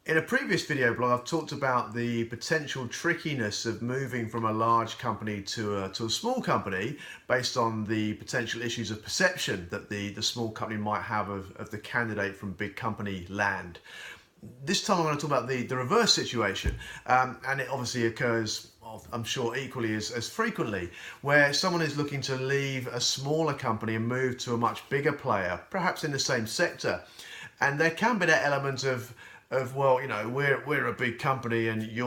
In a previous video blog, I've talked about the potential trickiness of moving from a large company to a small company based on the potential issues of perception that the small company might have of the candidate from big company land. This time I'm going to talk about the reverse situation, and it obviously occurs, I'm sure, equally as frequently, where someone is looking to leave a smaller company and move to a much bigger player, perhaps in the same sector. And there can be that element of well, you know, we're a big company and you've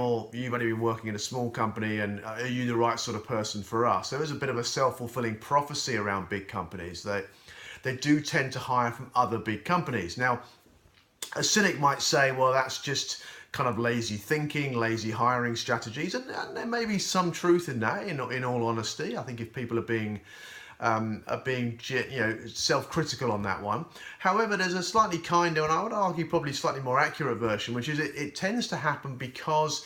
only been working in a small company, and are you the right sort of person for us? There is a bit of a self-fulfilling prophecy around big companies. They do tend to hire from other big companies. Now, a cynic might say, well, that's just kind of lazy thinking, lazy hiring strategies, and there may be some truth in that. In all honesty, I think if people are being self-critical on that one. However, there's a slightly kinder, and I would argue probably slightly more accurate version, which is it tends to happen because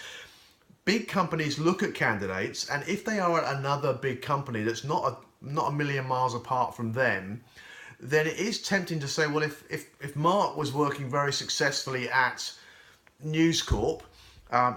big companies look at candidates, and if they are at another big company that's not a million miles apart from them, then it is tempting to say, well, if Mark was working very successfully at News Corp,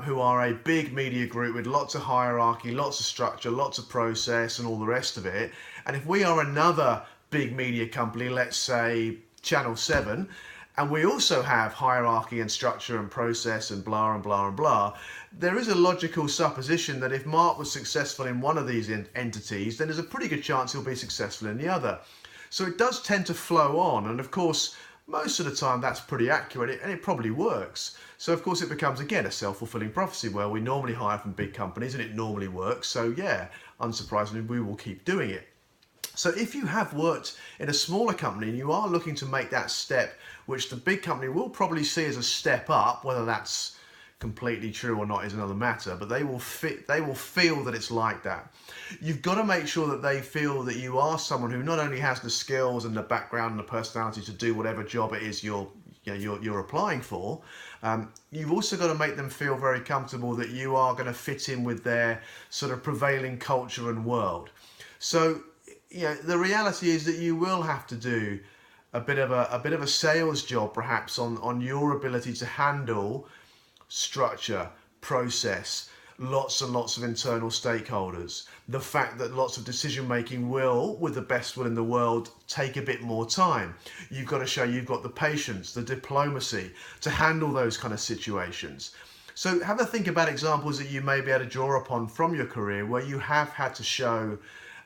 who are a big media group with lots of hierarchy, lots of structure, lots of process and all the rest of it, and if we are another big media company, let's say Channel 7, and we also have hierarchy and structure and process and blah and blah and blah, there is a logical supposition that if Mark was successful in one of these entities, then there's a pretty good chance he'll be successful in the other. So it does tend to flow on, and of course most of the time that's pretty accurate, and it probably works. So of course it becomes, again, a self-fulfilling prophecy where we normally hire from big companies and it normally works. So yeah, unsurprisingly, we will keep doing it. So if you have worked in a smaller company and you are looking to make that step, which the big company will probably see as a step up, whether that's completely true or not is another matter, but they will feel that it's like that. You've got to make sure that they feel that you are someone who not only has the skills and the background and the personality to do whatever job it is you're applying for. You've also got to make them feel very comfortable that you are going to fit in with their sort of prevailing culture and world. So, the reality is that you will have to do a bit of a sales job, perhaps, on your ability to handle structure, process, lots and lots of internal stakeholders, the fact that lots of decision making will, with the best will in the world, take a bit more time. You've got to show you've got the patience, the diplomacy to handle those kind of situations. So have a think about examples that you may be able to draw upon from your career where you have had to show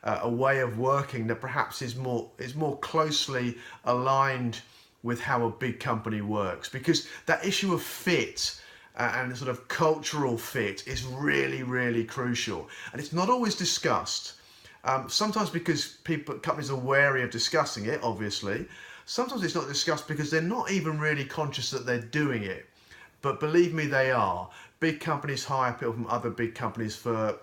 a way of working that perhaps is more closely aligned with how a big company works, because that issue of fit and sort of cultural fit is really, really crucial, and it's not always discussed. Sometimes because companies are wary of discussing it, obviously. Sometimes it's not discussed because they're not even really conscious that they're doing it. But believe me, they are. Big companies hire people from other big companies for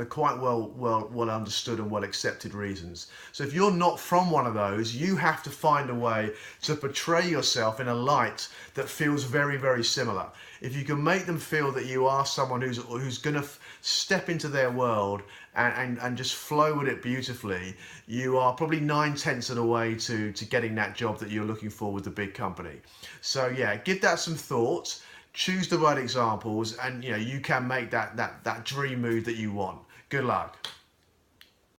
quite well understood and well accepted reasons. So if you're not from one of those, you have to find a way to portray yourself in a light that feels very, very similar. If you can make them feel that you are someone who's going to step into their world and just flow with it beautifully, you are probably 9/10 of the way to getting that job that you're looking for with the big company. So yeah, give that some thought. Choose the right examples, and you can make that dream move that you want. Good luck.